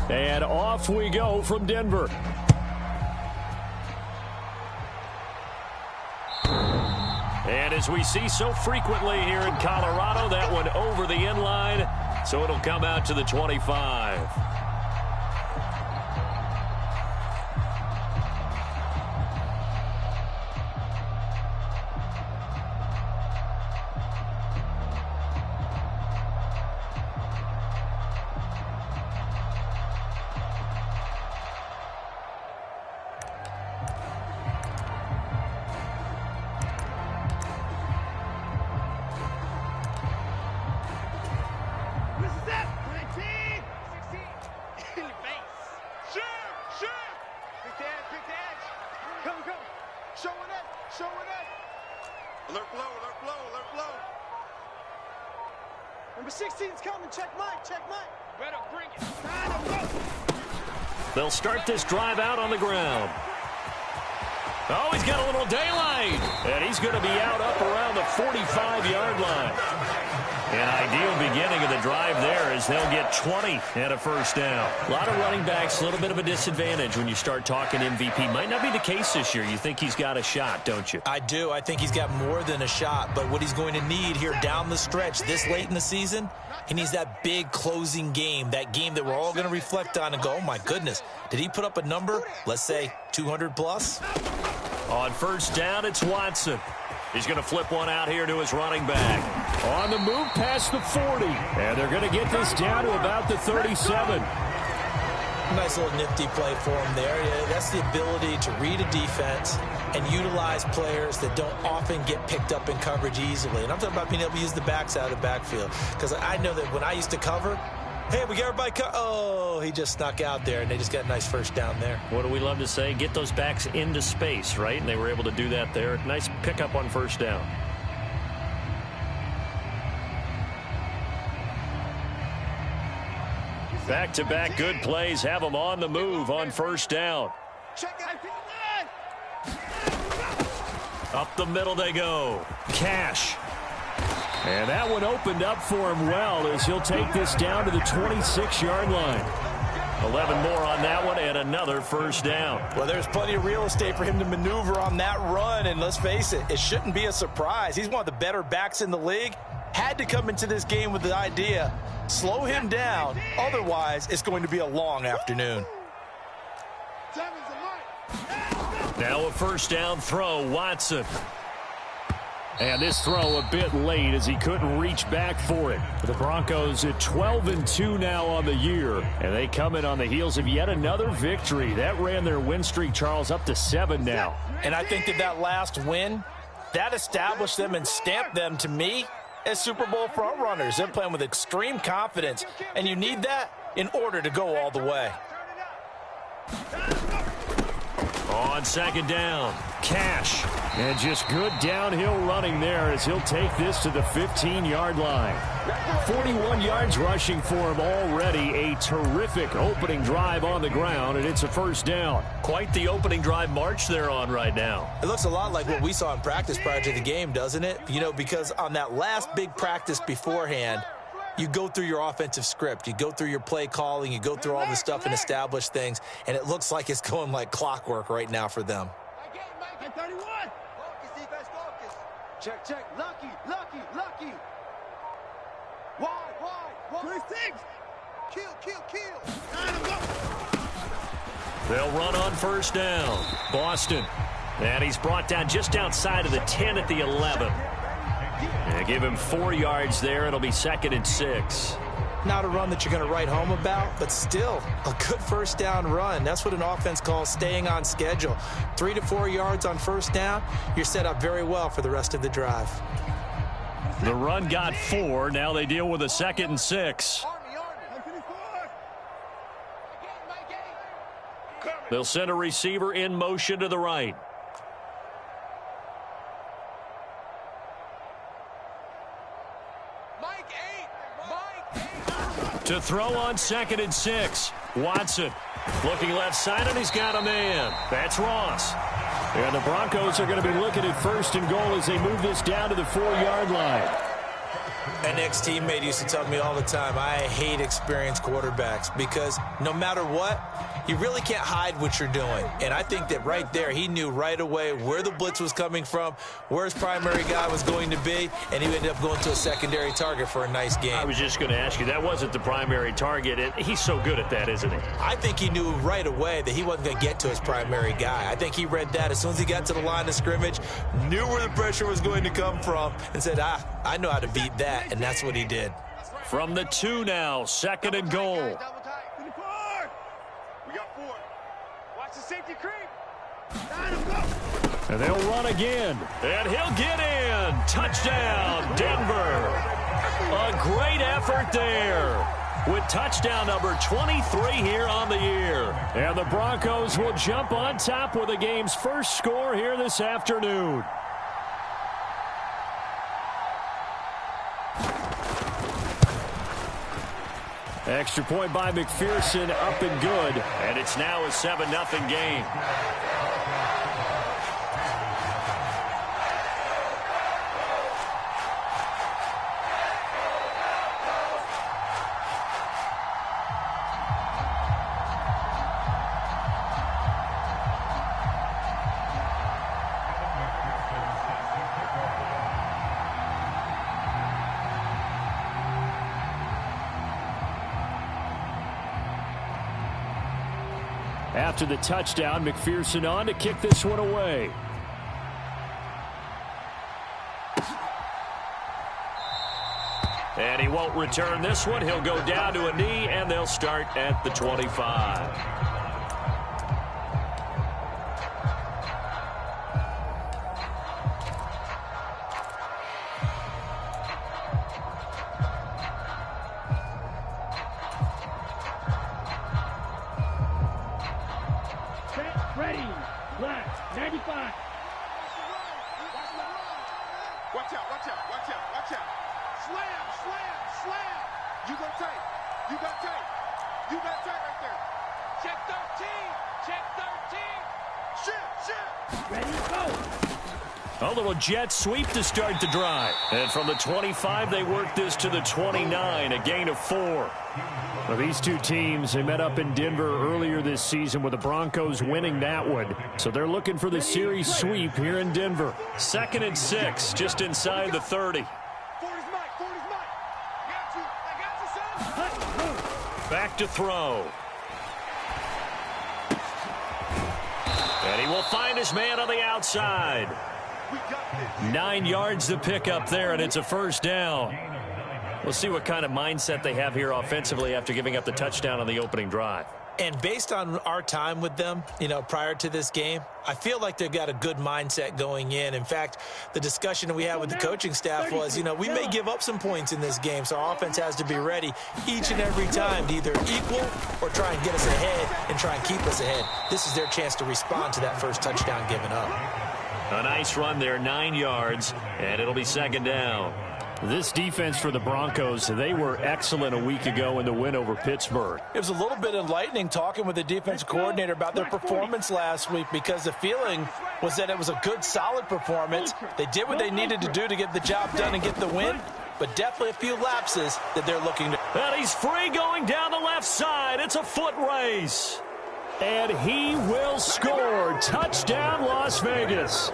And off we go from Denver. And as we see so frequently here in Colorado, that one over the end line, so it'll come out to the 25. Number 16's coming. Check Mike. Check Mike. Better bring it. They'll start this drive out on the ground. Oh, he's got a little daylight. And he's going to be out up around the 45-yard line. An ideal beginning of the drive there as they'll get 20 and a first down. A lot of running backs, a little bit of a disadvantage when you start talking MVP. Might not be the case this year. You think he's got a shot, don't you? I do. I think he's got more than a shot. But what he's going to need here down the stretch this late in the season, he needs that big closing game, that game that we're all going to reflect on and go, oh, my goodness, did he put up a number, let's say 200 plus? On first down, it's Watson. He's going to flip one out here to his running back. On the move past the 40. And they're going to get this down to about the 37. Nice little nifty play for him there. Yeah, that's the ability to read a defense and utilize players that don't often get picked up in coverage easily. And I'm talking about being able to use the backs out of the backfield. Because I know that when I used to cover, hey, we got everybody oh, he just snuck out there, and they just got a nice first down there. What do we love to say? Get those backs into space, right? And they were able to do that there. Nice pickup on first down. Back-to-back good plays have them on the move on first down. Up the middle they go. Cash. And that one opened up for him well as he'll take this down to the 26-yard line. 11 more on that one and another first down. Well, there's plenty of real estate for him to maneuver on that run, and let's face it, it shouldn't be a surprise. He's one of the better backs in the league. Had to come into this game with the idea, slow him down, otherwise it's going to be a long afternoon. Now a first down throw, Watson. And this throw a bit late as he couldn't reach back for it. The Broncos at 12-2 now on the year. And they come in on the heels of yet another victory. That ran their win streak, Charles, up to 7 now. And I think that last win, that established them and stamped them, to me, as Super Bowl front runners. They're playing with extreme confidence. And you need that in order to go all the way. On second down, Cash. And just good downhill running there as he'll take this to the 15-yard line. 41 yards rushing for him already. A terrific opening drive on the ground, and it's a first down. Quite the opening drive march they're on right now. It looks a lot like what we saw in practice prior to the game, doesn't it? You know, because on that last big practice beforehand, you go through your offensive script, you go through your play calling, you go through all this stuff and establish things, and it looks like it's going like clockwork right now for them. 31. Check, check. Lucky. Wide. 26. Kill. They'll run on first down. Boston. And he's brought down just outside of the 10 at the 11. And give him 4 yards there. It'll be 2nd and 6. Not a run that you're going to write home about, but still a good first down run. That's what an offense calls staying on schedule. 3 to 4 yards on first down, you're set up very well for the rest of the drive. The run got 4. Now they deal with a 2nd and 6. They'll send a receiver in motion to the right. To throw on 2nd and 6. Watson looking left side, and he's got a man. That's Ross. And the Broncos are going to be looking at 1st and goal as they move this down to the 4-yard line. An ex-teammate used to tell me all the time, I hate experienced quarterbacks because no matter what, you really can't hide what you're doing. And I think that right there, he knew right away where the blitz was coming from, where his primary guy was going to be, and he ended up going to a secondary target for a nice game. I was just going to ask you, that wasn't the primary target. He's so good at that, isn't he? I think he knew right away that he wasn't going to get to his primary guy. I think he read that as soon as he got to the line of scrimmage, knew where the pressure was going to come from, and said, I know how to beat that, and that's what he did. From the 2 now, 2nd and goal. We got 4. Watch the safety creep. And they'll run again. And he'll get in. Touchdown, Denver. A great effort there with touchdown number 23 here on the year. And the Broncos will jump on top with the game's first score here this afternoon. Extra point by McPherson, up and good. And it's now a 7-0 game. After the touchdown, McPherson on to kick this one away. And he won't return this one. He'll go down to a knee, and they'll start at the 25. Ready. Left. 95. Watch out. Watch out. Watch out. Watch out. Slam. Slam. Slam. You got tight. You got tight. You got tight right there. Check 13. Check 13. Shit. Ready, go. A little jet sweep to start the drive. And from the 25, they work this to the 29, a gain of 4. Well, these two teams, they met up in Denver earlier this season with the Broncos winning that one. So they're looking for the series sweep here in Denver. 2nd and 6, just inside the 30. 40's Mike. 40's Mike. I got you, son. Back to throw. And he will find his man on the outside. 9 yards to pick up there, and it's a first down. We'll see what kind of mindset they have here offensively after giving up the touchdown on the opening drive. And based on our time with them, prior to this game, I feel like they've got a good mindset going in. In fact, the discussion that we had with the coaching staff was, we may give up some points in this game, so our offense has to be ready each and every time to either equal or try and get us ahead and try and keep us ahead. This is their chance to respond to that first touchdown given up. A nice run there, 9 yards, and it'll be 2nd down. This defense for the Broncos, they were excellent a week ago in the win over Pittsburgh. It was a little bit enlightening talking with the defensive coordinator about their performance last week because the feeling was that it was a good, solid performance. They did what they needed to do to get the job done and get the win, but definitely a few lapses that they're looking to. And he's free going down the left side. It's a foot race. And he will score. Touchdown, Las Vegas.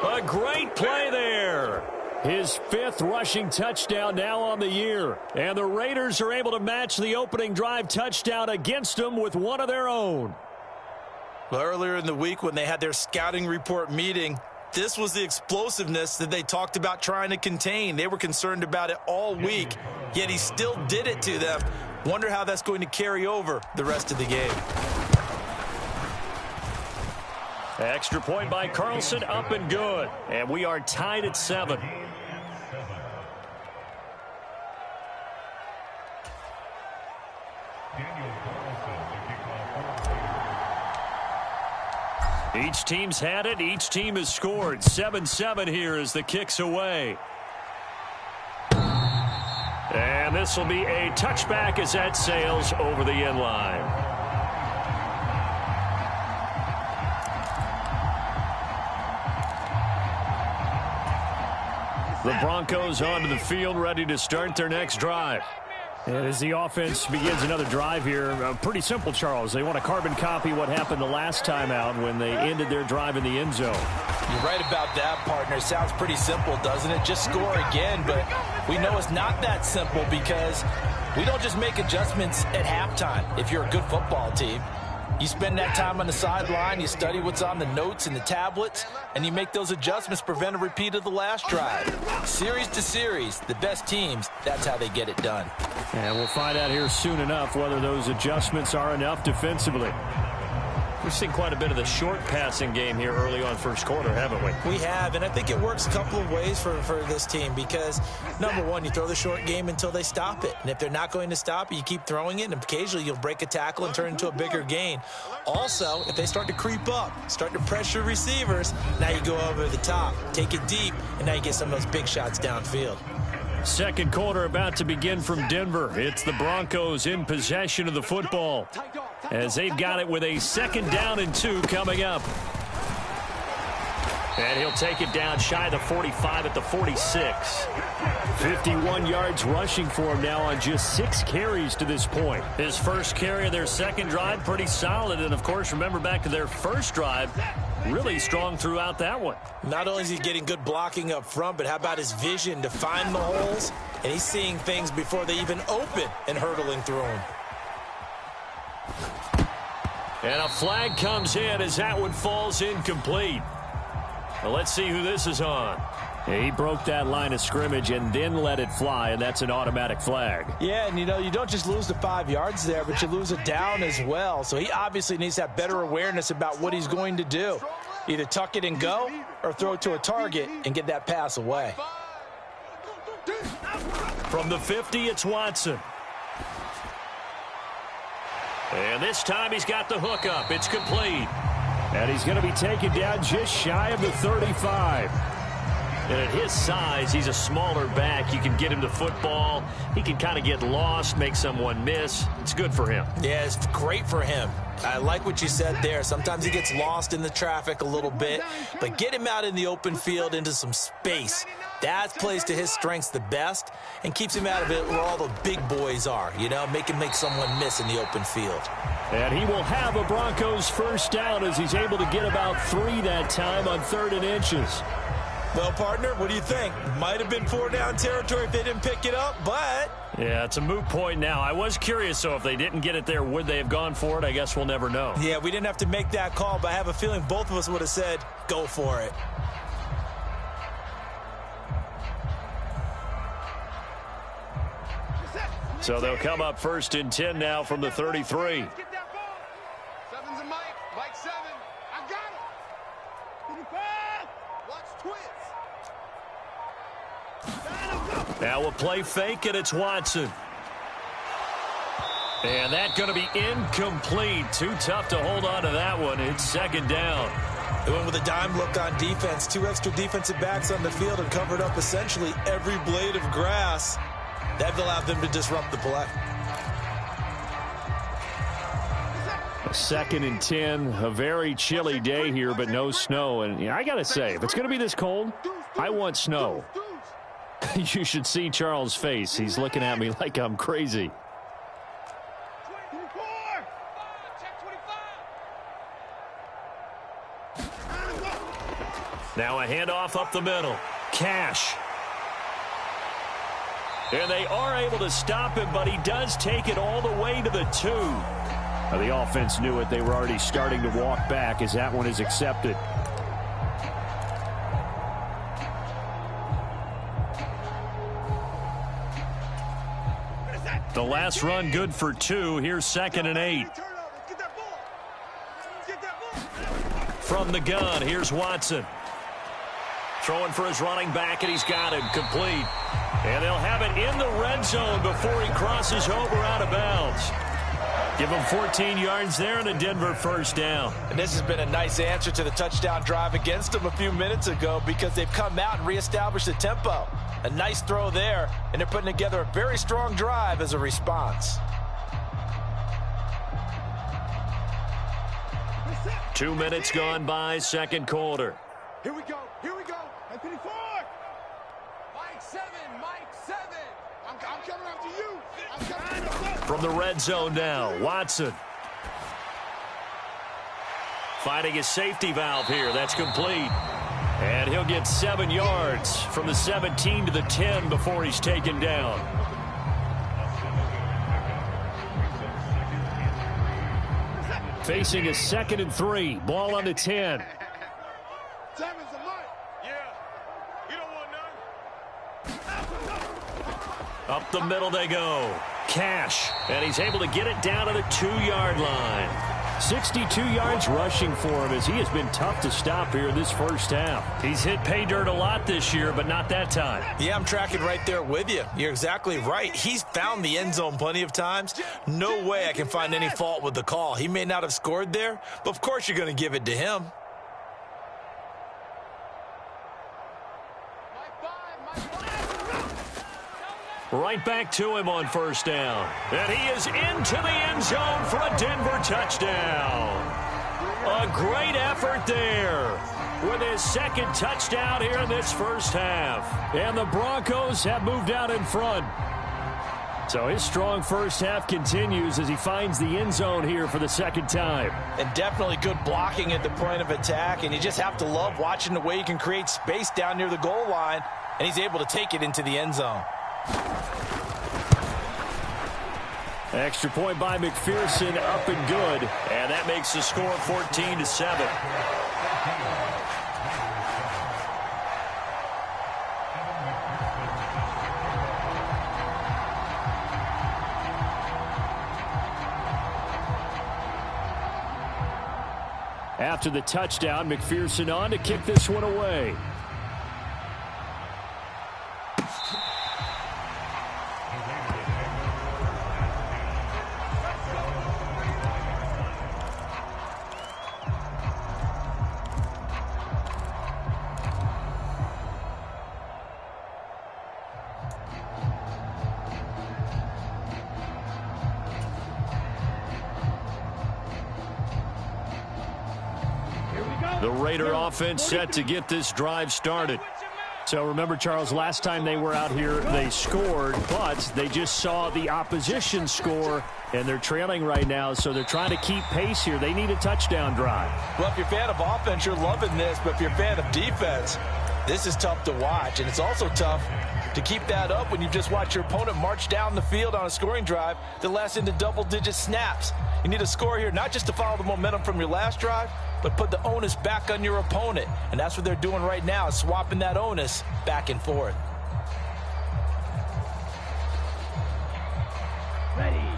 A great play there. His 5th rushing touchdown now on the year. And the Raiders are able to match the opening drive touchdown against them with one of their own. Well, earlier in the week when they had their scouting report meeting, this was the explosiveness that they talked about trying to contain. They were concerned about it all week, yet he still did it to them. Wonder how that's going to carry over the rest of the game. Extra point by Carlson, up and good. And we are tied at 7. Each team's had it. Each team has scored. 7-7 here as the kick's away. And this will be a touchback as that sails over the end line. The Broncos onto the field, ready to start their next drive. And as the offense begins another drive here, pretty simple, Charles. They want to carbon copy what happened the last time out when they ended their drive in the end zone. You're right about that, partner. Sounds pretty simple, doesn't it? Just score again, but we know it's not that simple because we don't just make adjustments at halftime if you're a good football team. You spend that time on the sideline, you study what's on the notes and the tablets, and you make those adjustments, prevent a repeat of the last drive. Series to series, the best teams, that's how they get it done. And we'll find out here soon enough whether those adjustments are enough defensively. We've seen quite a bit of the short passing game here early on first quarter, haven't we? We have, and I think it works a couple of ways for this team because, number one, you throw the short game until they stop it. And if they're not going to stop it, you keep throwing it, and occasionally you'll break a tackle and turn it into a bigger gain. Also, if they start to creep up, start to pressure receivers, now you go over the top, take it deep, and now you get some of those big shots downfield. Second quarter about to begin from Denver. It's the Broncos in possession of the football as they've got it with a 2nd down and 2 coming up. And he'll take it down shy of the 45 at the 46. 51 yards rushing for him now on just 6 carries to this point. His first carry of their second drive, pretty solid. And, of course, remember back to their first drive, really strong throughout that one. Not only is he getting good blocking up front, but how about his vision to find the holes? And he's seeing things before they even open and hurdling through them. And a flag comes in as that one falls incomplete. Well, let's see who this is on. He broke that line of scrimmage and then let it fly, and that's an automatic flag. Yeah, and, you don't just lose the 5 yards there, but you lose it down as well. So he obviously needs to have better awareness about what he's going to do. Either tuck it and go or throw it to a target and get that pass away. From the 50, it's Watson. And this time he's got the hook up. It's complete. And he's going to be taken down just shy of the 35. And at his size, he's a smaller back. You can get him to football. He can kind of get lost, make someone miss. It's good for him. Yeah, it's great for him. I like what you said there. Sometimes he gets lost in the traffic a little bit, but get him out in the open field into some space. That plays to his strengths the best and keeps him out of it where all the big boys are, make him make someone miss in the open field. And he will have a Broncos first down as he's able to get about 3 that time on 3rd and inches. Well, partner, what do you think? Might have been 4-down territory if they didn't pick it up, but... Yeah, it's a moot point now. I was curious, so if they didn't get it there, would they have gone for it? I guess we'll never know. Yeah, we didn't have to make that call, but I have a feeling both of us would have said, go for it. So they'll come up 1st and 10 now from the 33. Get that ball. 7's a Mike. Mike 7. I got him. Watch twist. Now we'll play fake, and it's Watson. And that's going to be incomplete. Too tough to hold on to that one. It's 2nd down. They went with a dime look on defense. 2 extra defensive backs on the field and covered up essentially every blade of grass. That allowed them to disrupt the play. 2nd and 10, a very chilly day here, but no snow. And I got to say, if it's going to be this cold, I want snow. You should see Charles' face. He's looking at me like I'm crazy. Now a handoff up the middle. Cash. And they are able to stop him, but he does take it all the way to the 2. Now, the offense knew it. They were already starting to walk back as that one is accepted. The last run good for 2. Here's 2nd and 8. From the gun, here's Watson. Throwing for his running back, and he's got it complete. And they'll have it in the red zone before he crosses over out of bounds. Give him 14 yards there and a Denver first down. And this has been a nice answer to the touchdown drive against them a few minutes ago because they've come out and reestablished the tempo. A nice throw there, and they're putting together a very strong drive as a response. 2 minutes gone by, second quarter. Here we go. Here we go. 54. from the red zone now. Watson. Finding his safety valve here. That's complete. And he'll get 7 yards from the 17 to the 10 before he's taken down. Facing a 2nd and 3. Ball on the 10. Up the middle they go. Cash. And he's able to get it down to the 2-yard line. 62 yards rushing for him as he has been tough to stop here in this first half. He's hit pay dirt a lot this year, but not that time. Yeah, I'm tracking right there with you. You're exactly right. He's found the end zone plenty of times. No way I can find any fault with the call. He may not have scored there, but of course you're going to give it to him. Right back to him on first down. And he is into the end zone for a Denver touchdown. A great effort there with his 2nd touchdown here in this first half. And the Broncos have moved out in front. So his strong first half continues as he finds the end zone here for the 2nd time. And definitely good blocking at the point of attack. And you just have to love watching the way he can create space down near the goal line. And he's able to take it into the end zone. Extra point by McPherson, up and good. And that makes the score 14-7. After the touchdown, McPherson on to kick this one away. The Raider offense set to get this drive started. So remember, Charles, last time they were out here, they scored, but they just saw the opposition score, and they're trailing right now, so they're trying to keep pace here. They need a touchdown drive. Well, if you're a fan of offense, you're loving this, but if you're a fan of defense, this is tough to watch, and it's also tough to keep that up when you just watch your opponent march down the field on a scoring drive that lasts into double-digit snaps. You need a score here, not just to follow the momentum from your last drive, but put the onus back on your opponent. And that's what they're doing right now, swapping that onus back and forth.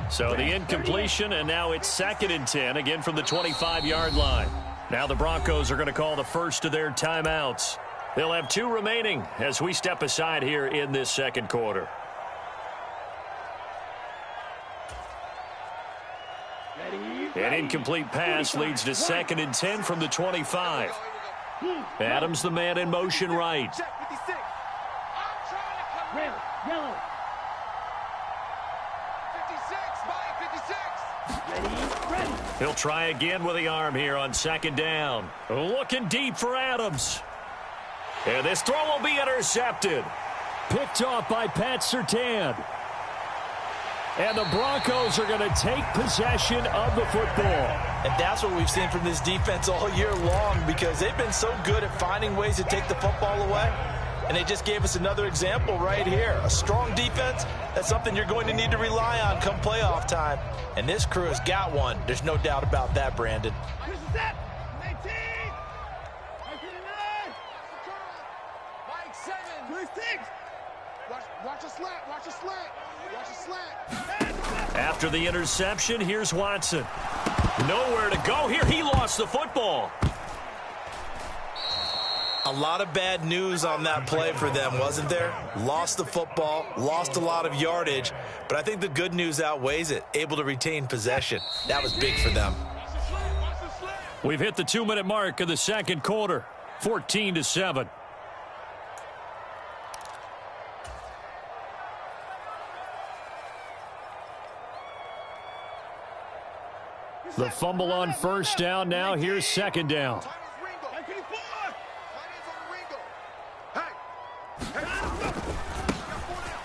So the incompletion, and now it's 2nd and 10, again from the 25-yard line. Now the Broncos are going to call the first of their timeouts. They'll have 2 remaining as we step aside here in this 2nd quarter. An incomplete pass leads to 2nd and 10 from the 25. Adams the man in motion right. He'll try again with the arm here on 2nd down. Looking deep for Adams. And this throw will be intercepted. Picked off by Pat Surtain. And the Broncos are going to take possession of the football. And that's what we've seen from this defense all year long, because they've been so good at finding ways to take the football away. And they just gave us another example right here. A strong defense, that's something you're going to need to rely on come playoff time. And this crew has got one. There's no doubt about that, Brandon. Watch a slant, watch a slant, watch a slant. After the interception, here's Watson. Nowhere to go here. He lost the football. A lot of bad news on that play for them, wasn't there? Lost the football, lost a lot of yardage, but I think the good news outweighs it. Able to retain possession. That was big for them. We've hit the 2-minute mark of the 2nd quarter. 14-7. The fumble on first down now. Here's 2nd down.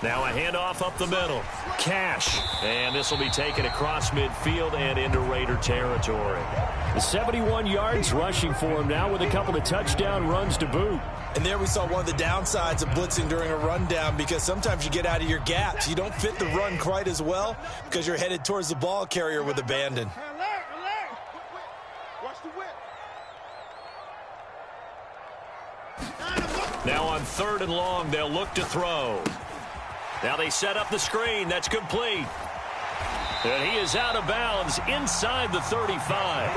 Now a handoff up the middle. Cash. And this will be taken across midfield and into Raider territory. 71 yards rushing for him now with a couple of touchdown runs to boot. And there we saw one of the downsides of blitzing during a rundown, because sometimes you get out of your gaps. You don't fit the run quite as well because you're headed towards the ball carrier with abandon. Watch the whip. Now on 3rd and long, they'll look to throw. Now they set up the screen. That's complete. And he is out of bounds inside the 35.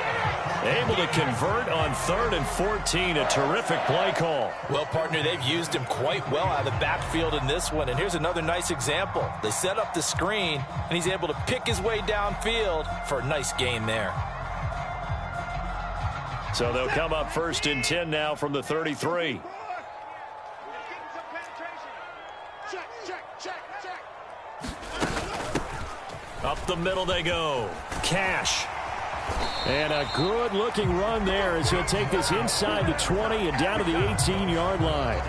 Able to convert on 3rd and 14. A terrific play call. Well, partner, they've used him quite well out of the backfield in this one. And here's another nice example. They set up the screen, and he's able to pick his way downfield for a nice gain there. So they'll come up 1st and 10 now from the 33. Up the middle they go. Cash. And a good-looking run there as he'll take this inside the 20 and down to the 18-yard line.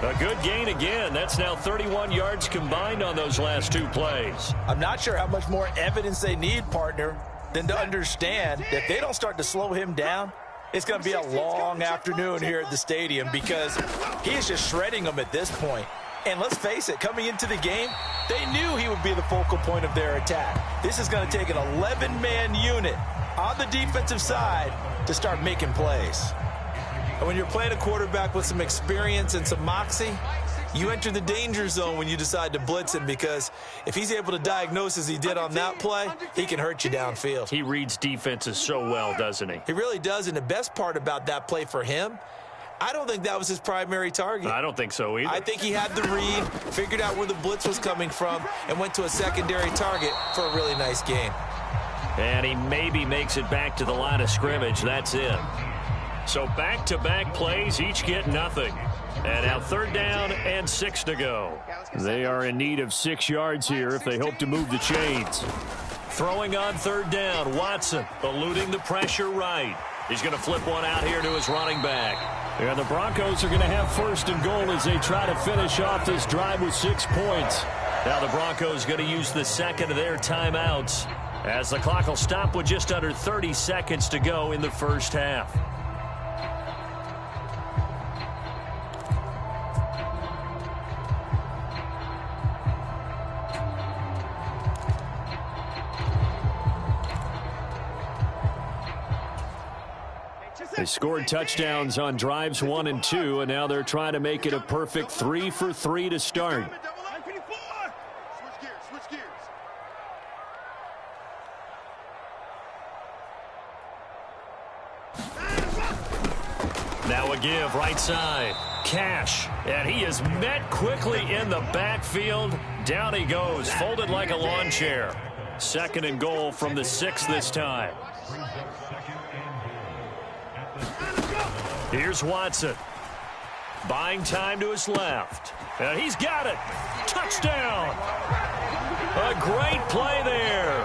A good gain again. That's now 31 yards combined on those last 2 plays. I'm not sure how much more evidence they need, partner, than to understand that if they don't start to slow him down, it's going to be a long afternoon here at the stadium, because he is just shredding them at this point. And let's face it, coming into the game, they knew he would be the focal point of their attack. This is going to take an 11-man unit on the defensive side to start making plays. And when you're playing a quarterback with some experience and some moxie, you enter the danger zone when you decide to blitz him, because if he's able to diagnose as he did on that play, he can hurt you downfield. He reads defenses so well, doesn't he? He really does, and the best part about that play for him, I don't think that was his primary target. I don't think so either. I think he had the read, figured out where the blitz was coming from, and went to a secondary target for a really nice gain. And he maybe makes it back to the line of scrimmage. That's it. So back-to-back plays, each get nothing. And now 3rd down and 6 to go. They are in need of 6 yards here if they hope to move the chains. Throwing on 3rd down, Watson eluding the pressure right. He's going to flip one out here to his running back. And the Broncos are going to have 1st and goal as they try to finish off this drive with 6 points. Now the Broncos going to use the second of their timeouts, as the clock will stop with just under 30 seconds to go in the first half. They scored touchdowns on drives 1 and 2, and now they're trying to make it a perfect 3 for 3 to start. Switch gears. Now a give right side. Cash. And he is met quickly in the backfield. Down he goes, folded like a lawn chair. 2nd and goal from the 6 this time. Here's Watson. Buying time to his left. And he's got it. Touchdown. A great play there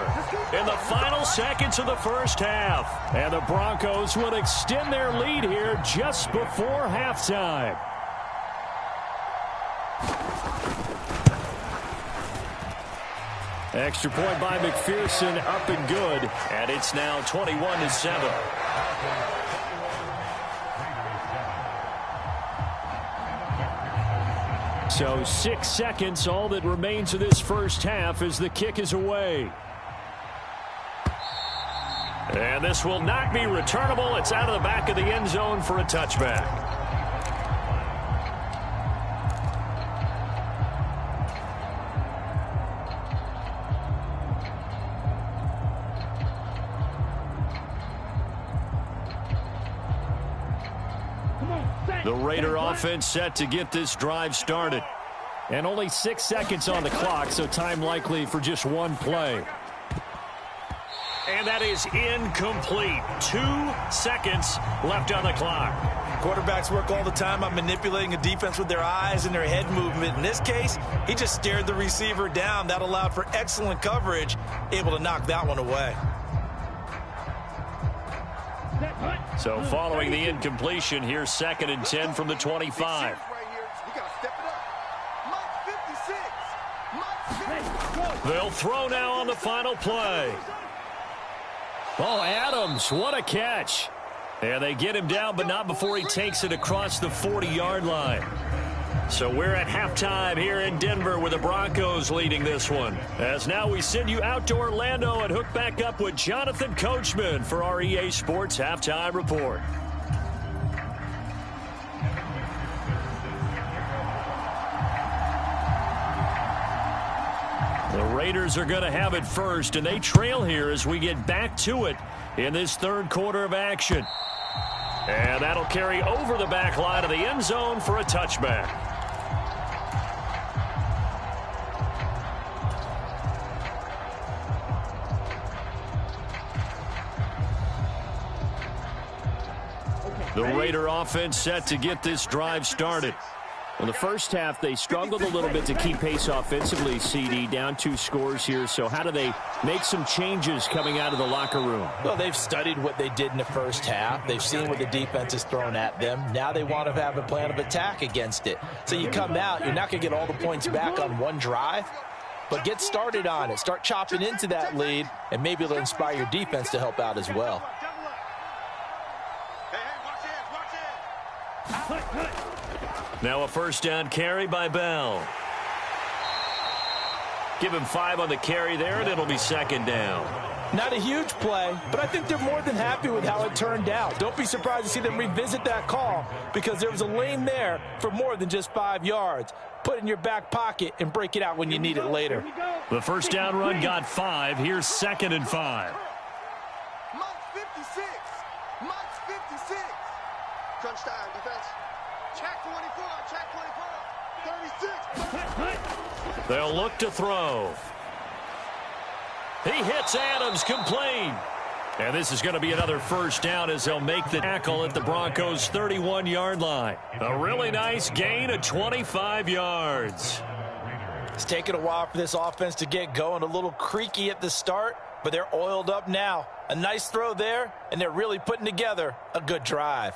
in the final seconds of the first half. And the Broncos will extend their lead here just before halftime. Extra point by McPherson, up and good. And it's now 21-7. So 6 seconds, all that remains of this first half as the kick is away. And this will not be returnable. It's out of the back of the end zone for a touchback. The Raider offense set to get this drive started. And only 6 seconds on the clock, so time likely for just one play. And that is incomplete. 2 seconds left on the clock. Quarterbacks work all the time on manipulating a defense with their eyes and their head movement. In this case, he just stared the receiver down. That allowed for excellent coverage, able to knock that one away. So following the incompletion, here's 2nd and 10 from the 25. We got to step it up. Mike 56. They'll throw now on the final play. Oh, Adams, what a catch. And they get him down, but not before he takes it across the 40-yard line. So we're at halftime here in Denver with the Broncos leading this one. As now we send you out to Orlando and hook back up with Jonathan Coachman for our EA Sports Halftime Report. The Raiders are going to have it first, and they trail here as we get back to it in this third quarter of action. And that'll carry over the back line of the end zone for a touchback. The Raider offense set to get this drive started. Well, the first half, they struggled a little bit to keep pace offensively, CD, down 2 scores here. So how do they make some changes coming out of the locker room? Well, they've studied what they did in the first half. They've seen what the defense has thrown at them. Now they want to have a plan of attack against it. So you come out, you're not going to get all the points back on one drive, but get started on it. Start chopping into that lead, and maybe it'll inspire your defense to help out as well. Now a first down carry by Bell. Give him 5 on the carry there, and it'll be second down. Not a huge play, but I think they're more than happy with how it turned out. Don't be surprised to see them revisit that call because there was a lane there for more than just 5 yards. Put it in your back pocket and break it out when you need it later. The first down run got 5. Here's 2nd and 5. Mike 56. Mike 56. Crunch time, defense. Check 24. Check 24. 36. They'll look to throw. He hits Adams complete. And this is going to be another first down as they'll make the tackle at the Broncos' 31-yard line. A really nice gain of 25 yards. It's taken a while for this offense to get going. A little creaky at the start, but they're oiled up now. A nice throw there, and they're really putting together a good drive.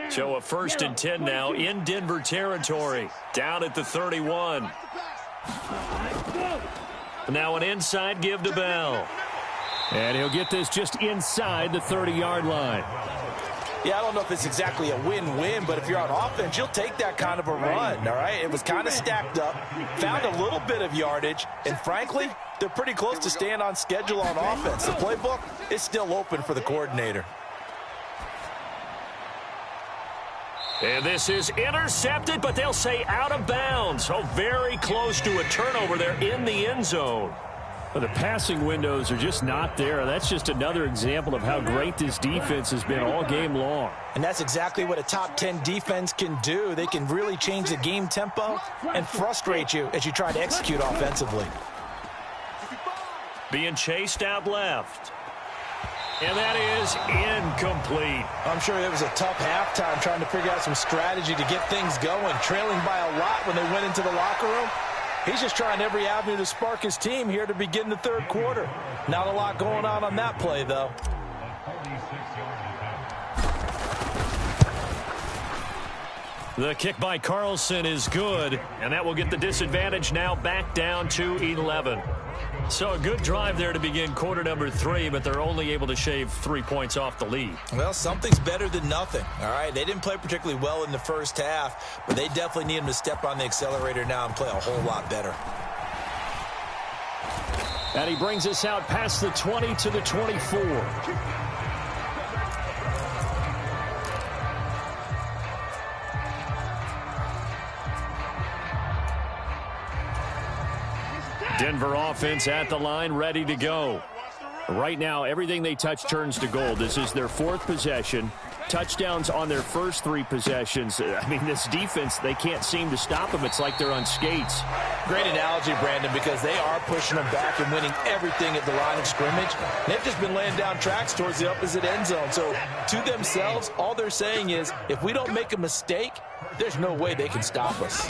So a 1st and 10 now in Denver territory. Down at the 31. Now an inside give to Bell. And he'll get this just inside the 30-yard line. Yeah, I don't know if it's exactly a win-win, but if you're on offense, you'll take that kind of a run, all right? It was kind of stacked up, found a little bit of yardage, and frankly, they're pretty close to staying on schedule on offense. The playbook is still open for the coordinator. And this is intercepted, but they'll say out of bounds. So very close to a turnover there in the end zone. Well, the passing windows are just not there. That's just another example of how great this defense has been all game long. And that's exactly what a top 10 defense can do. They can really change the game tempo and frustrate you as you try to execute offensively. Being chased out left. And that is incomplete. I'm sure it was a tough halftime trying to figure out some strategy to get things going. Trailing by a lot when they went into the locker room. He's just trying every avenue to spark his team here to begin the third quarter. Not a lot going on that play, though. The kick by Carlson is good, and that will get the disadvantage now back down to 11. So a good drive there to begin quarter number 3, but they're only able to shave 3 points off the lead. Well, something's better than nothing, all right? They didn't play particularly well in the first half, but they definitely need him to step on the accelerator now and play a whole lot better. And he brings us out past the 20 to the 24. Denver offense at the line, ready to go. Right now, everything they touch turns to gold. This is their 4th possession. Touchdowns on their first 3 possessions. I mean, this defense, they can't seem to stop them. It's like they're on skates. Great analogy, Brandon, because they are pushing them back and winning everything at the line of scrimmage. They've just been laying down tracks towards the opposite end zone. So to themselves, all they're saying is, if we don't make a mistake, there's no way they can stop us.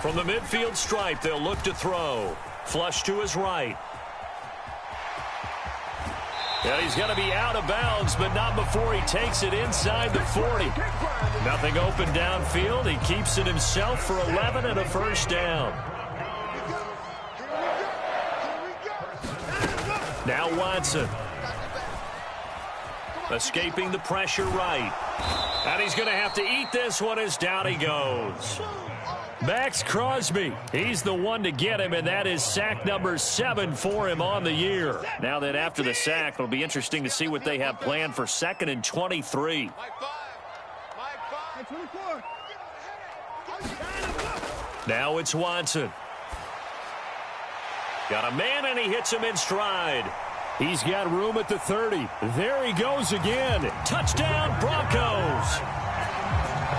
From the midfield stripe, they'll look to throw. Flush to his right. And he's going to be out of bounds, but not before he takes it inside the 40. Nothing open downfield. He keeps it himself for 11 and a first down. Now Watson. Escaping the pressure right. And he's going to have to eat this one as down he goes. Max Crosby, he's the one to get him, and that is sack number 7 for him on the year. Now that after the sack, it'll be interesting to see what they have planned for 2nd and 23. Now it's Watson. Got a man, and he hits him in stride. He's got room at the 30. There he goes again. Touchdown, Broncos.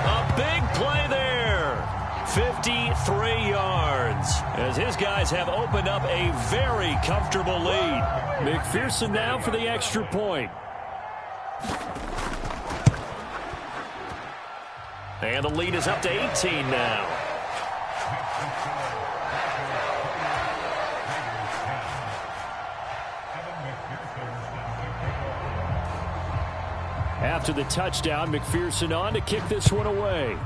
A big play there. 53 yards as his guys have opened up a very comfortable lead. McPherson now for the extra point. And the lead is up to 18 now. After the touchdown, McPherson on to kick this one away.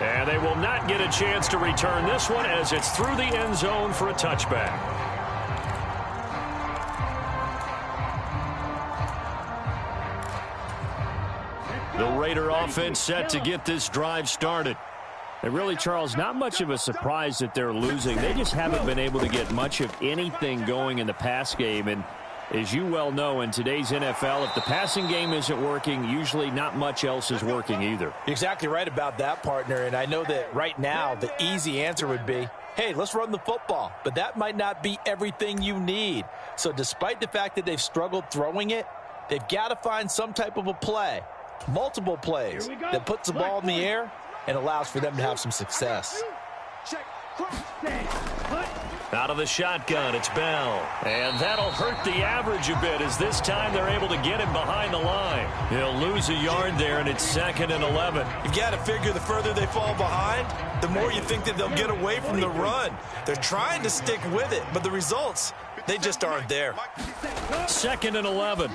And they will not get a chance to return this one as it's through the end zone for a touchback. The Raider offense set to get this drive started. And really, Charles, not much of a surprise that they're losing. They just haven't been able to get much of anything going in the pass game. And as you well know, in today's NFL, if the passing game isn't working, usually not much else is working either. You're exactly right about that, partner. And I know that right now the easy answer would be, hey, let's run the football. But that might not be everything you need. So despite the fact that they've struggled throwing it, they've got to find some type of a play, multiple plays, that puts the ball in the air and allows for them to have some success. Out of the shotgun, it's Bell. And that'll hurt the average a bit as this time they're able to get him behind the line. He'll lose a yard there, and it's 2nd and 11. You've got to figure the further they fall behind, the more you think that they'll get away from the run. They're trying to stick with it, but the results, they just aren't there. 2nd and 11.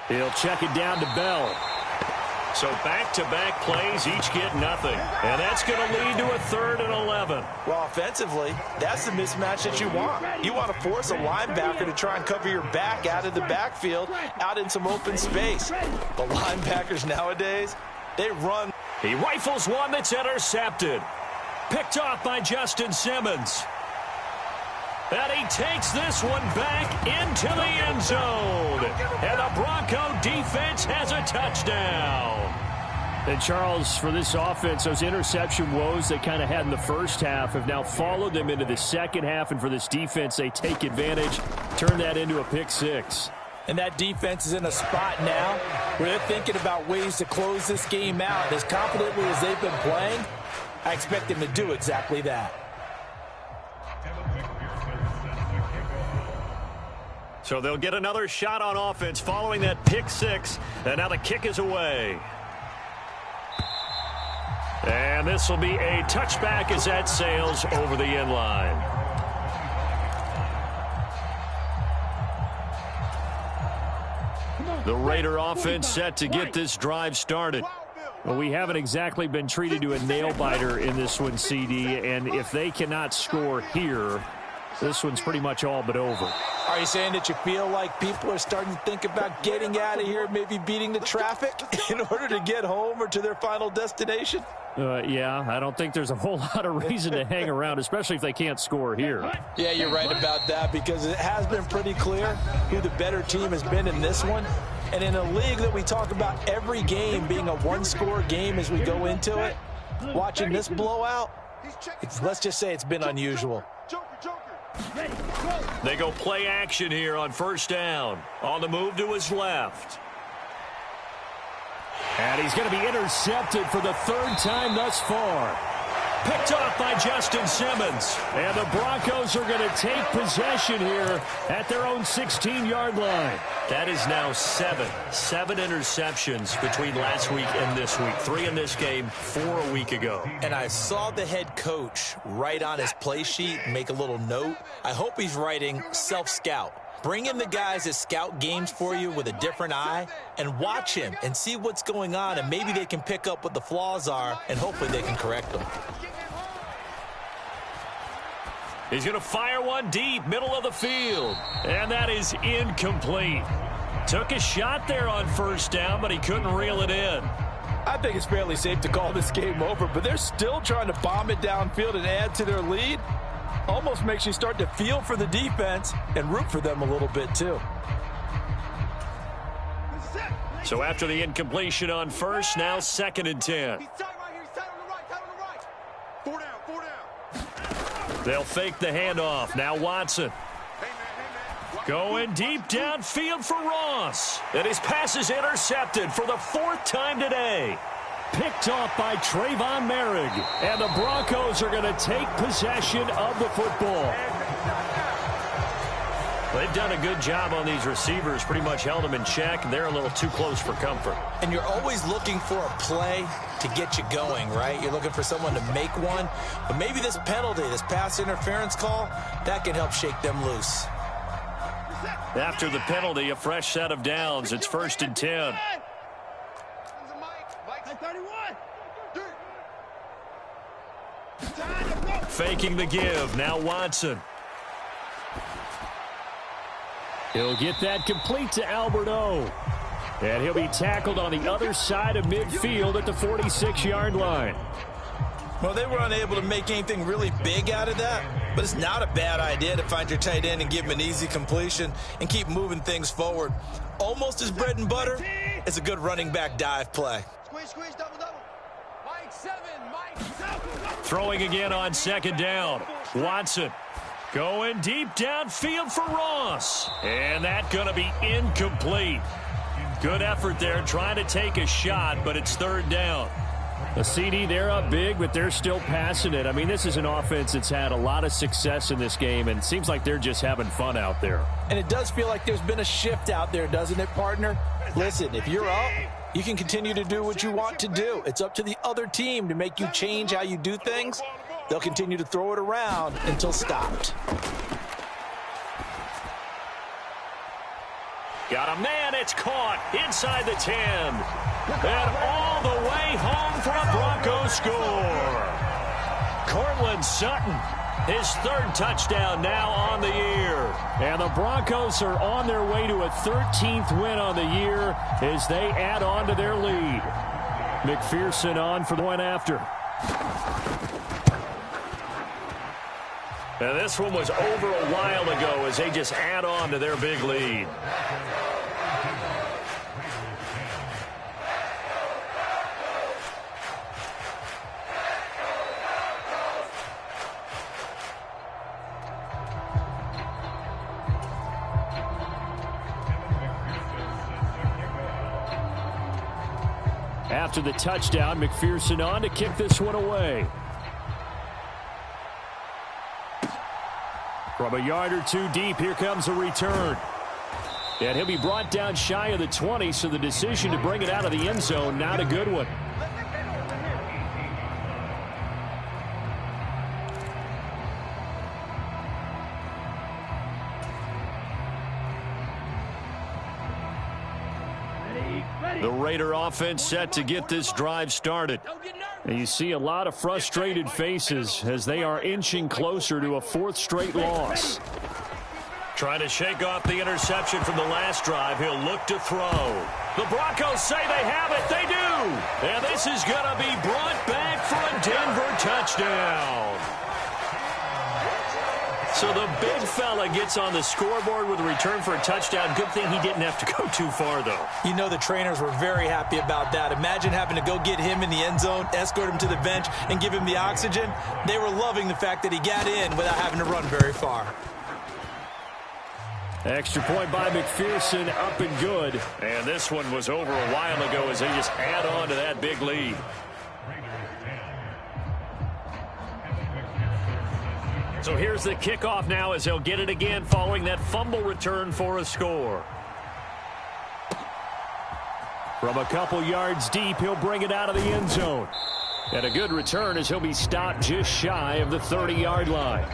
He'll check it down to Bell. So back-to-back plays, each get nothing. And that's going to lead to a 3rd and 11. Well, offensively, that's the mismatch that you want. You want to force a linebacker to try and cover your back out of the backfield, out in some open space. The linebackers nowadays, they run. He rifles one that's intercepted. Picked off by Justin Simmons. And he takes this one back into the end zone. And the Bronco defense has a touchdown. And Charles, for this offense, those interception woes they kind of had in the first half have now followed them into the second half. And for this defense, they take advantage, turn that into a pick six. And that defense is in a spot now where they're thinking about ways to close this game out. As confidently as they've been playing, I expect them to do exactly that. So they'll get another shot on offense following that pick six. And now the kick is away. And this will be a touchback as that sails over the end line. The Raider offense set to get this drive started. Well, we haven't exactly been treated to a nail-biter in this one, CD. And if they cannot score here, this one's pretty much all but over. Are you saying that you feel like people are starting to think about getting out of here, maybe beating the traffic in order to get home or to their final destination? Yeah, I don't think there's a whole lot of reason to hang around, especially if they can't score here. Yeah, you're right about that because it has been pretty clear who the better team has been in this one. And in a league that we talk about every game being a one-score game as we go into it, watching this blowout, let's just say it's been unusual. They go play action here on first down. On the move to his left. And he's going to be intercepted for the third time thus far. Picked off by Justin Simmons. And the Broncos are going to take possession here at their own 16-yard line. That is now seven interceptions between last week and this week. 3 in this game, 4 a week ago. And I saw the head coach write on his play sheet, make a little note. I hope he's writing self-scout. Bring in the guys that scout games for you with a different eye and watch him and see what's going on, and maybe they can pick up what the flaws are and hopefully they can correct them. He's going to fire one deep, middle of the field. And that is incomplete. Took a shot there on first down, but he couldn't reel it in. I think it's fairly safe to call this game over, but they're still trying to bomb it downfield and add to their lead. Almost makes you start to feel for the defense and root for them a little bit too. So after the incompletion on first, now 2nd and 10. He's tight right here. He's tight on the right. 4 down, 4 down. They'll fake the handoff. Now Watson. Hey, man. Going deep downfield for Ross. And his pass is intercepted for the 4th time today. Picked off by Trayvon Merrick. And the Broncos are going to take possession of the football. They've done a good job on these receivers, pretty much held them in check. They're a little too close for comfort. And you're always looking for a play to get you going, right? You're looking for someone to make one. But maybe this penalty, this pass interference call, that can help shake them loose. After the penalty, a fresh set of downs. It's 1st and 10. Faking the give. Now Watson. He'll get that complete to Albert O. And he'll be tackled on the other side of midfield at the 46-yard line. Well, they were unable to make anything really big out of that, but it's not a bad idea to find your tight end and give him an easy completion and keep moving things forward. Almost as bread and butter as a good running back dive play. Squeeze, double. Mike 7. Throwing again on 2nd down. Watson. Going deep downfield for Ross. And that's going to be incomplete. Good effort there trying to take a shot, but it's 3rd down. The CD, they're up big, but they're still passing it. I mean, this is an offense that's had a lot of success in this game, and it seems like they're just having fun out there. And it does feel like there's been a shift out there, doesn't it, partner? Listen, if you're up, you can continue to do what you want to do. It's up to the other team to make you change how you do things. They'll continue to throw it around until stopped. Got a man, it's caught inside the 10. And all the way home for a Broncos score. Cortland Sutton, his 3rd touchdown now on the year. And the Broncos are on their way to a 13th win on the year as they add on to their lead. McPherson on for the one after. And this one was over a while ago as they just add on to their big lead. After the touchdown, McPherson on to kick this one away. From a yard or two deep, here comes a return. And he'll be brought down shy of the 20, so the decision to bring it out of the end zone, not a good one. The Raider offense set to get this drive started. And you see a lot of frustrated faces as they are inching closer to a 4th straight loss. Trying to shake off the interception from the last drive. He'll look to throw. The Broncos say they have it. They do. And this is going to be brought back for a Denver touchdown. So the big fella gets on the scoreboard with a return for a touchdown. Good thing he didn't have to go too far, though. You know the trainers were very happy about that. Imagine having to go get him in the end zone, escort him to the bench, and give him the oxygen. They were loving the fact that he got in without having to run very far. Extra point by McPherson, up and good. And this one was over a while ago as they just add on to that big lead. So here's the kickoff now as they'll get it again following that fumble return for a score. From a couple yards deep, he'll bring it out of the end zone. And a good return as he'll be stopped just shy of the 30-yard line.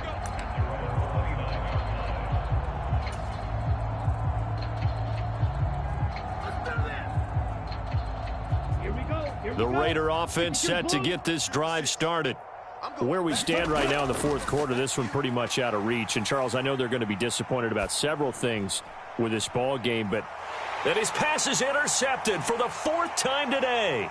The Raider offense set to get this drive started. Where we stand right now in the fourth quarter, this one pretty much out of reach. And, Charles, I know they're going to be disappointed about several things with this ball game, but and his pass is intercepted for the fourth time today.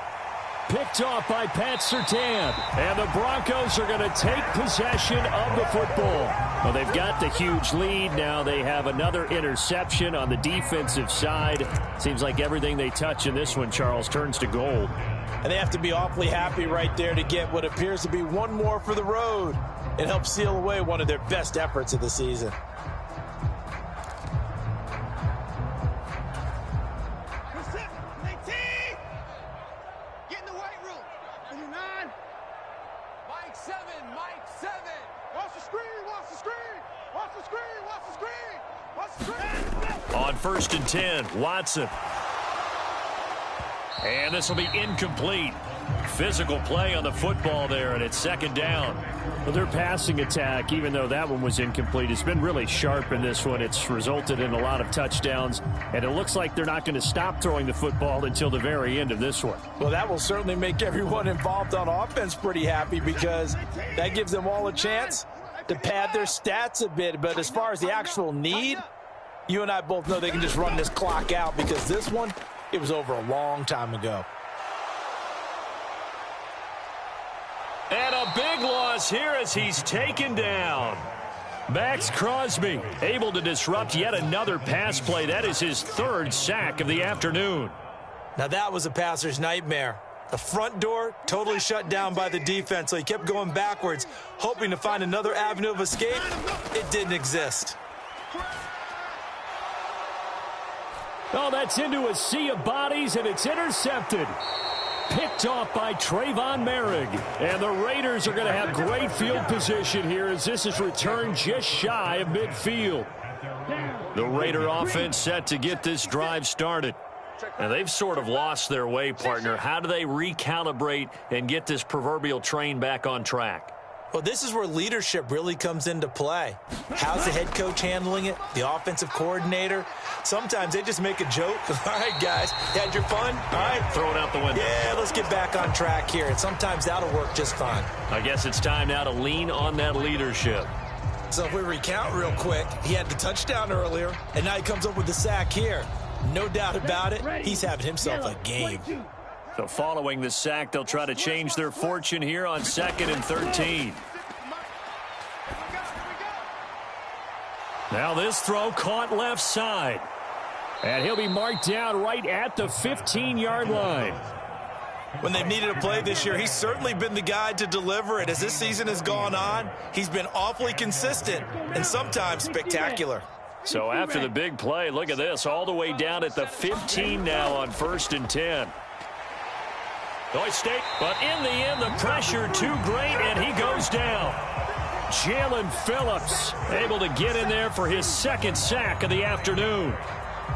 Picked off by Pat Surtain. And the Broncos are going to take possession of the football. Well, they've got the huge lead. Now they have another interception on the defensive side. Seems like everything they touch in this one, Charles, turns to gold. And they have to be awfully happy right there to get what appears to be one more for the road. It helps seal away one of their best efforts of the season. On 1st and 10, Watson. And this will be incomplete. Physical play on the football there, and it's 2nd down. Well, their passing attack, even though that one was incomplete, has been really sharp in this one. It's resulted in a lot of touchdowns, and it looks like they're not going to stop throwing the football until the very end of this one. Well, that will certainly make everyone involved on offense pretty happy because that gives them all a chance to pad their stats a bit. But as far as the actual need, you and I both know they can just run this clock out because this one, it was over a long time ago. And a big loss here as he's taken down. Max Crosby Able to disrupt yet another pass play. That is his 3rd sack of the afternoon. Now that was a passer's nightmare. The front door totally shut down by the defense, so he kept going backwards, hoping to find another avenue of escape. It didn't exist. Oh, that's into a sea of bodies, and it's intercepted. Picked off by Trayvon Merrick. And the Raiders are going to have great field position here as this is returned just shy of midfield. The Raider offense set to get this drive started. And they've sort of lost their way, partner. How do they recalibrate and get this proverbial train back on track? Well, this is where leadership really comes into play. How's the head coach handling it? The offensive coordinator? Sometimes they just make a joke. All right, guys, you had your fun? All right. Throw it out the window. Yeah, let's get back on track here. And sometimes that'll work just fine. I guess it's time now to lean on that leadership. So if we recount real quick, he had the touchdown earlier, and now he comes up with the sack here. No doubt about it, he's having himself a game. So following the sack, they'll try to change their fortune here on 2nd and 13. Now this throw caught left side. And he'll be marked down right at the 15-yard line. When they've needed a play this year, he's certainly been the guy to deliver it. As this season has gone on, he's been awfully consistent and sometimes spectacular. So after the big play, look at this, all the way down at the 15 now on 1st and 10. Illinois State, but in the end, the pressure too great, and he goes down. Jalen Phillips able to get in there for his 2nd sack of the afternoon.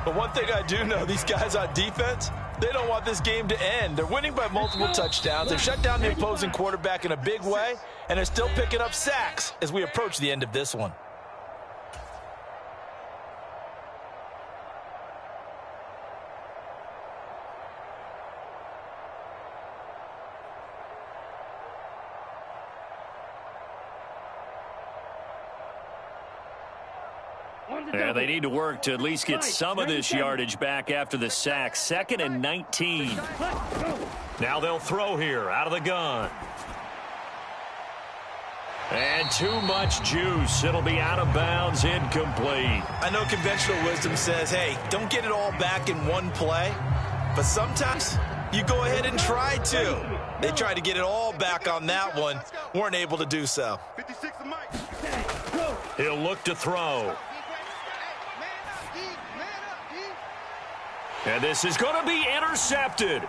But one thing I do know, these guys on defense, they don't want this game to end. They're winning by multiple touchdowns. They've shut down the opposing quarterback in a big way, and they're still picking up sacks as we approach the end of this one. Yeah, they need to work to at least get some of this yardage back after the sack. 2nd and 19. Now they'll throw here out of the gun. And too much juice. It'll be out of bounds, incomplete. I know conventional wisdom says, hey, don't get it all back in one play. But sometimes you go ahead and try to. They tried to get it all back on that one. Weren't able to do so. He'll look to throw. And this is going to be intercepted.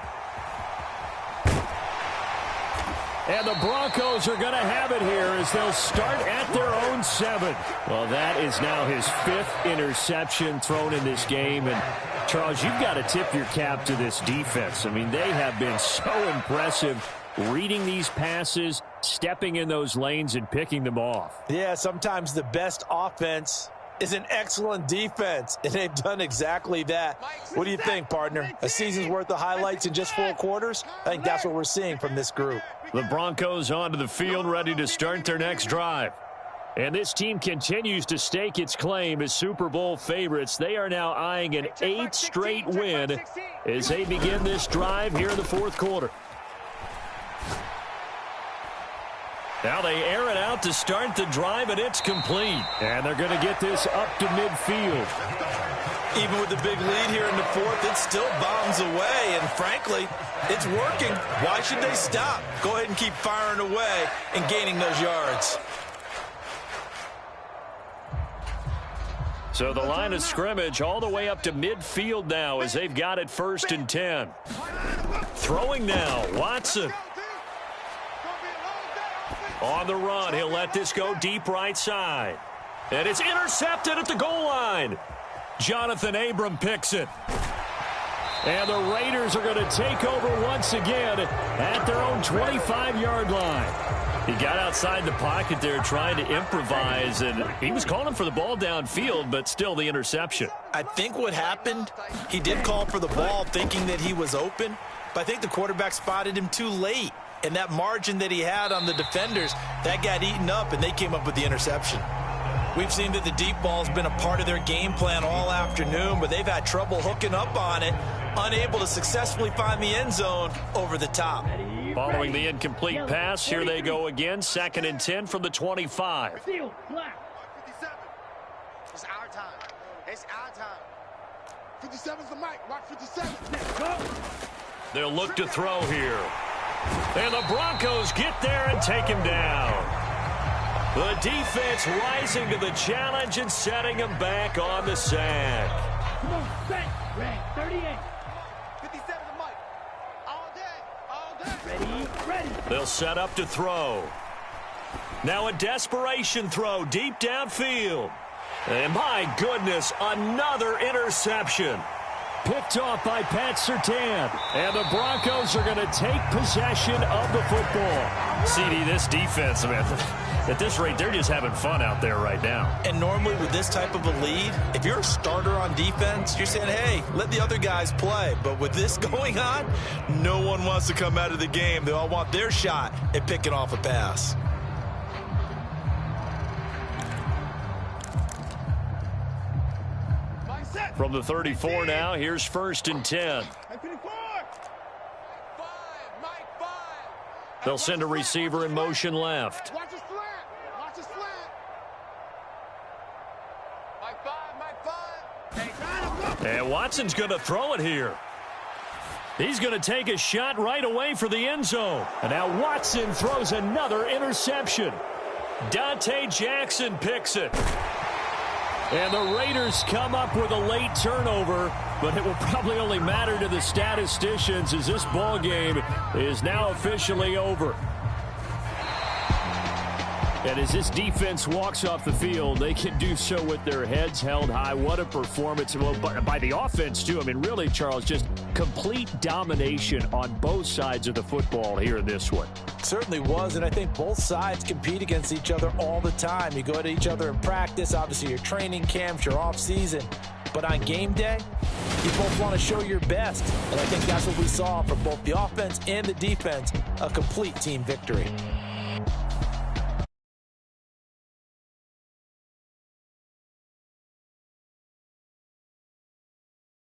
And the Broncos are going to have it here as they'll start at their own 7. Well, that is now his 5th interception thrown in this game. And, Charles, you've got to tip your cap to this defense. I mean, they have been so impressive reading these passes, stepping in those lanes, and picking them off. Yeah, sometimes the best offense is an excellent defense, and they've done exactly that. What do you think, partner? A season's worth of highlights in just 4 quarters? I think that's what we're seeing from this group. The Broncos onto the field, ready to start their next drive. And this team continues to stake its claim as Super Bowl favorites. They are now eyeing an 8th straight win as they begin this drive here in the 4th quarter. Now they air it out to start the drive, and it's complete. And they're going to get this up to midfield. Even with the big lead here in the 4th, it still bombs away. And frankly, it's working. Why should they stop? Go ahead and keep firing away and gaining those yards. So the line of scrimmage all the way up to midfield now as they've got it 1st and 10. Throwing now, Watson. On the run, he'll let this go deep right side. And it's intercepted at the goal line. Jonathan Abram picks it. And the Raiders are going to take over once again at their own 25-yard line. He got outside the pocket there trying to improvise, and he was calling for the ball downfield, but still the interception. I think what happened, he did call for the ball thinking that he was open, but I think the quarterback spotted him too late. And that margin that he had on the defenders, that got eaten up, and they came up with the interception. We've seen that the deep ball's been a part of their game plan all afternoon, but they've had trouble hooking up on it, unable to successfully find the end zone over the top. Following the incomplete pass, here they go again, 2nd and 10 from the 25. 57. It's our time. It's our time. 57's the mic. Watch 57. They'll look to throw here. And the Broncos get there and take him down. The defense rising to the challenge and setting him back on the sack. Come on, set. Red, 38. 57's the mic. All day. Ready. They'll set up to throw. Now a desperation throw deep downfield. And my goodness, another interception. Picked off by Pat Surtain. And the Broncos are going to take possession of the football. CD, this defense, man, at this rate, they're just having fun out there right now. And normally with this type of a lead, if you're a starter on defense, you're saying, hey, let the other guys play. But with this going on, no one wants to come out of the game. They all want their shot at picking off a pass. From the 34 now, here's 1st and 10. They'll send a receiver in motion left. Watch his slant. Watch his slant. Mike 5. And Watson's going to throw it here. He's going to take a shot right away for the end zone. And now Watson throws another interception. Dante Jackson picks it. And the Raiders come up with a late turnover, but it will probably only matter to the statisticians as this ball game is now officially over. And as this defense walks off the field, they can do so with their heads held high. What a performance by the offense, too. I mean, really, Charles, just complete domination on both sides of the football here in this one. Certainly was, and I think both sides compete against each other all the time. You go at each other in practice, obviously your training camps, your off-season. But on game day, you both want to show your best. And I think that's what we saw from both the offense and the defense, a complete team victory.